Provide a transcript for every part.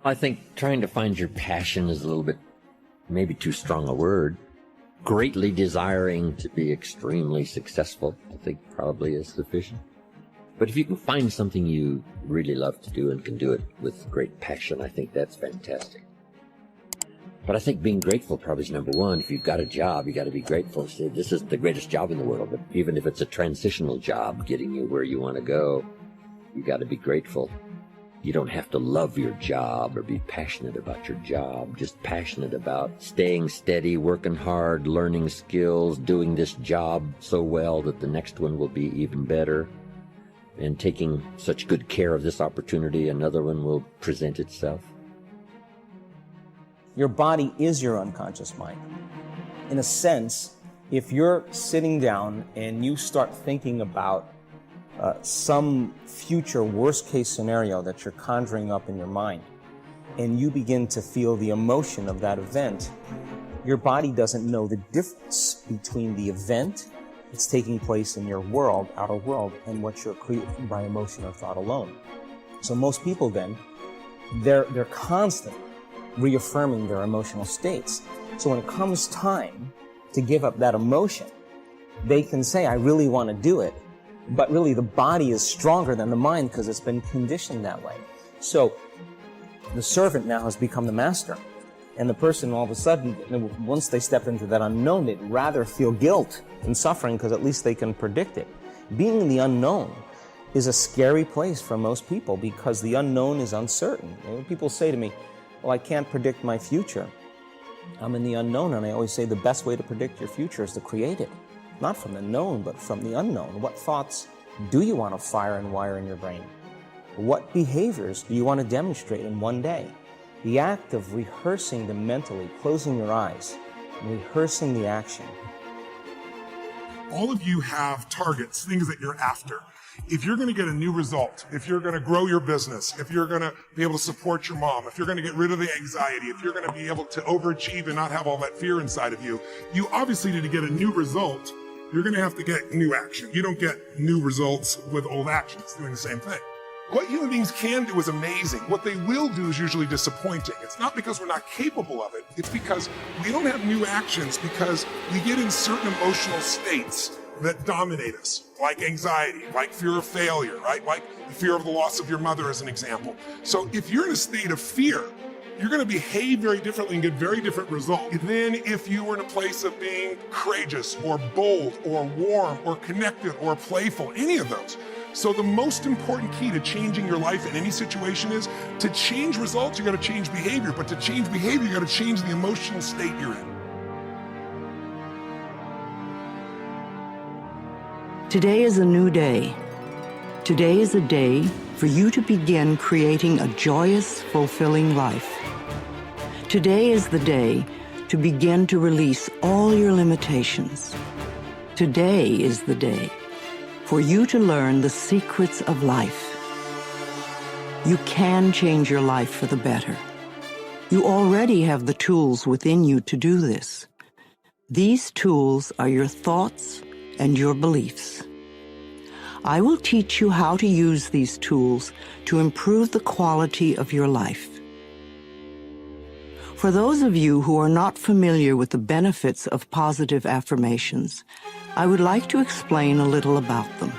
I think trying to find your passion is a little bit, maybe too strong a word. Greatly desiring to be extremely successful, I think probably is sufficient. But if you can find something you really love to do and can do it with great passion, I think that's fantastic. But I think being grateful probably is number one. If you've got a job, you got to be grateful. Say, this isn't the greatest job in the world, but even if it's a transitional job getting you where you want to go, you got to be grateful. You don't have to love your job or be passionate about your job, just passionate about staying steady, working hard, learning skills, doing this job so well that the next one will be even better, and taking such good care of this opportunity, another one will present itself. Your body is your unconscious mind. In a sense, if you're sitting down and you start thinking about some future worst-case scenario that you're conjuring up in your mind, and you begin to feel the emotion of that event, your body doesn't know the difference between the event that's taking place in your world, outer world, and what you're creating by emotion or thought alone. So most people then, they're constantly reaffirming their emotional states. So when it comes time to give up that emotion, they can say, I really want to do it. But really the body is stronger than the mind because it's been conditioned that way. So the servant now has become the master. And the person all of a sudden, once they step into that unknown, they'd rather feel guilt and suffering because at least they can predict it. Being in the unknown is a scary place for most people because the unknown is uncertain. People say to me, well, I can't predict my future. I'm in the unknown, and I always say the best way to predict your future is to create it. Not from the known, but from the unknown. What thoughts do you want to fire and wire in your brain? What behaviors do you want to demonstrate in one day? The act of rehearsing them mentally, closing your eyes, and rehearsing the action. All of you have targets, things that you're after. If you're going to get a new result, if you're going to grow your business, if you're going to be able to support your mom, if you're going to get rid of the anxiety, if you're going to be able to overachieve and not have all that fear inside of you, you obviously need to get a new result. You're going to have to get new action. You don't get new results with old actions doing the same thing. What human beings can do is amazing. What they will do is usually disappointing. It's not because we're not capable of it. It's because we don't have new actions because we get in certain emotional states that dominate us, like anxiety, like fear of failure, right? Like the fear of the loss of your mother as an example. So if you're in a state of fear, you're going to behave very differently and get very different results than if you were in a place of being courageous or bold or warm or connected or playful, any of those. So the most important key to changing your life in any situation is to change results, you got to change behavior, but to change behavior, you got to change the emotional state you're in. Today is a new day. Today is a day for you to begin creating a joyous, fulfilling life. Today is the day to begin to release all your limitations. Today is the day for you to learn the secrets of life. You can change your life for the better. You already have the tools within you to do this. These tools are your thoughts and your beliefs. I will teach you how to use these tools to improve the quality of your life. For those of you who are not familiar with the benefits of positive affirmations, I would like to explain a little about them.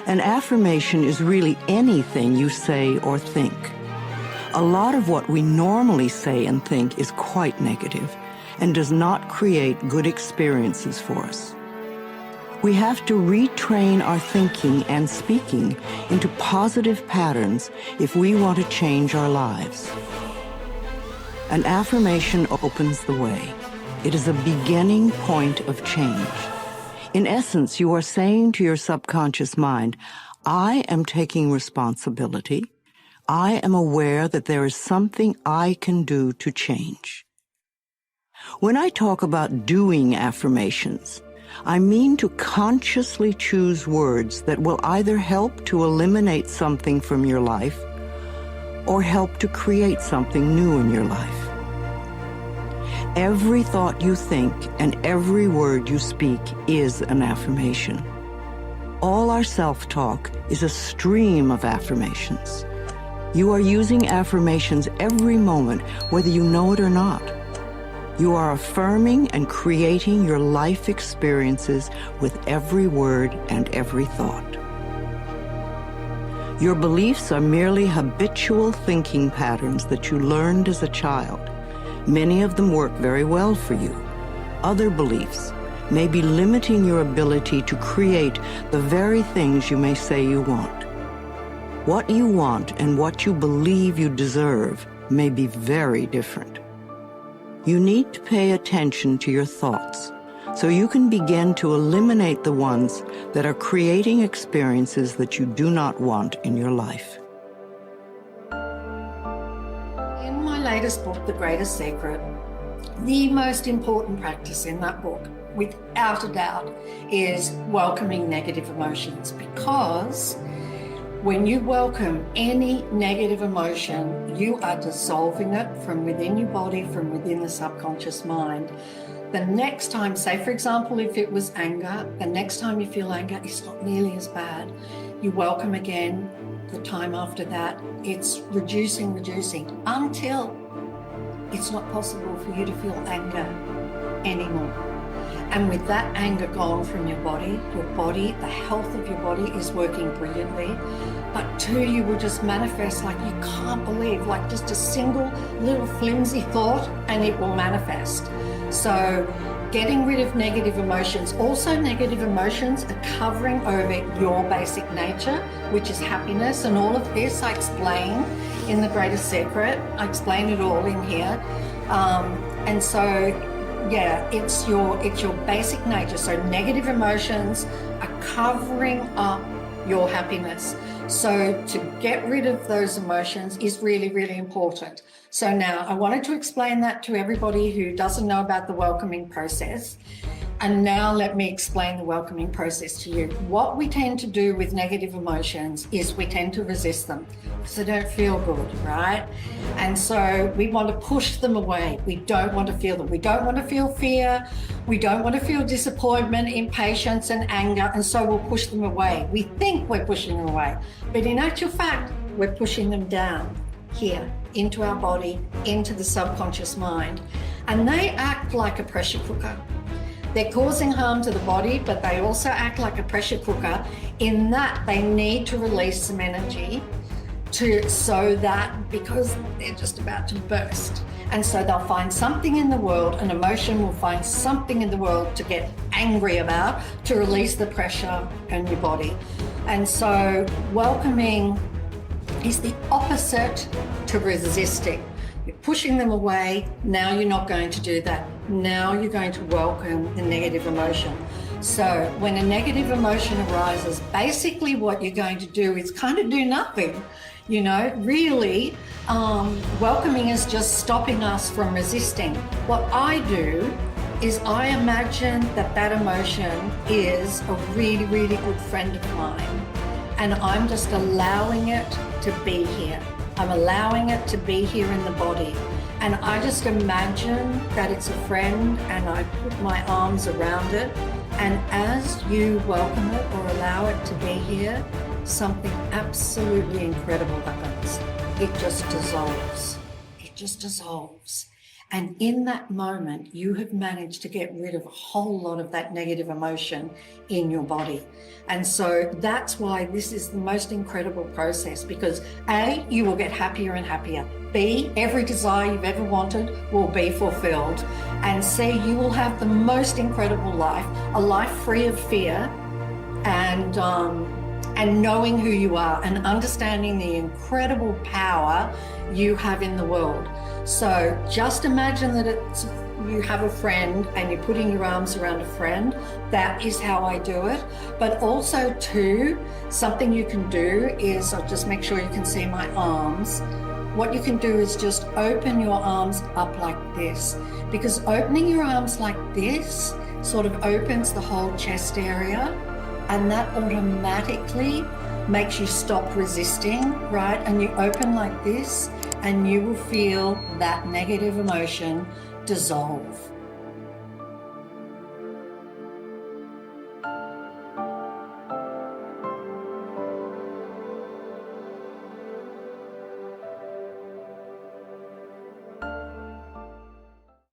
An affirmation is really anything you say or think. A lot of what we normally say and think is quite negative and does not create good experiences for us. We have to retrain our thinking and speaking into positive patterns if we want to change our lives. An affirmation opens the way. It is a beginning point of change. In essence, you are saying to your subconscious mind, I am taking responsibility. I am aware that there is something I can do to change. When I talk about doing affirmations, I mean to consciously choose words that will either help to eliminate something from your life or help to create something new in your life. Every thought you think and every word you speak is an affirmation. All our self-talk is a stream of affirmations. You are using affirmations every moment, whether you know it or not. You are affirming and creating your life experiences with every word and every thought. Your beliefs are merely habitual thinking patterns that you learned as a child. Many of them work very well for you. Other beliefs may be limiting your ability to create the very things you may say you want. What you want and what you believe you deserve may be very different. You need to pay attention to your thoughts so you can begin to eliminate the ones that are creating experiences that you do not want in your life. In my latest book, The Greatest Secret, the most important practice in that book, without a doubt, is welcoming negative emotions, because when you welcome any negative emotion, you are dissolving it from within your body, from within the subconscious mind. The next time, say for example, if it was anger, the next time you feel anger, it's not nearly as bad. You welcome again, the time after that, it's reducing until it's not possible for you to feel anger anymore. And with that anger gone from your body, the health of your body is working brilliantly. But two, you will just manifest like you can't believe, like just a single little flimsy thought and it will manifest. So getting rid of negative emotions. Also, negative emotions are covering over your basic nature, which is happiness. And all of this I explain in The Greatest Secret. I explain it all in here. And so, yeah, it's your basic nature. So negative emotions are covering up your happiness. So to get rid of those emotions is really, really important. So now I wanted to explain that to everybody who doesn't know about the welcoming process. And now let me explain the welcoming process to you. What we tend to do with negative emotions is we tend to resist them because they don't feel good, right? And so we want to push them away. We don't want to feel them. We don't want to feel fear. We don't want to feel disappointment, impatience, and anger. And so we'll push them away. We think we're pushing them away, but in actual fact, we're pushing them down here into our body, into the subconscious mind. And they act like a pressure cooker. They're causing harm to the body, but they also act like a pressure cooker in that they need to release some energy so that because they're just about to burst. And so they'll find something in the world, an emotion will find something in the world to get angry about, to release the pressure in your body. And so welcoming is the opposite to resisting. You're pushing them away. Now you're not going to do that. Now you're going to welcome the negative emotion. So when a negative emotion arises, basically what you're going to do is kind of do nothing. You know, really, welcoming is just stopping us from resisting. What I do is I imagine that emotion is a really, really good friend of mine. And I'm just allowing it to be here. I'm allowing it to be here in the body. And I just imagine that it's a friend and I put my arms around it. And as you welcome it or allow it to be here, something absolutely incredible happens. It just dissolves. It just dissolves. And in that moment, you have managed to get rid of a whole lot of that negative emotion in your body. And so that's why this is the most incredible process, because A, you will get happier and happier. B, every desire you've ever wanted will be fulfilled. And C, you will have the most incredible life, a life free of fear and knowing who you are and understanding the incredible power you have in the world. So just imagine that you have a friend and you're putting your arms around a friend. That is how I do it. But also too, something you can do is, I'll just make sure you can see my arms. What you can do is just open your arms up like this, because opening your arms like this sort of opens the whole chest area, and that automatically makes you stop resisting, right? And you open like this and you will feel that negative emotion dissolve.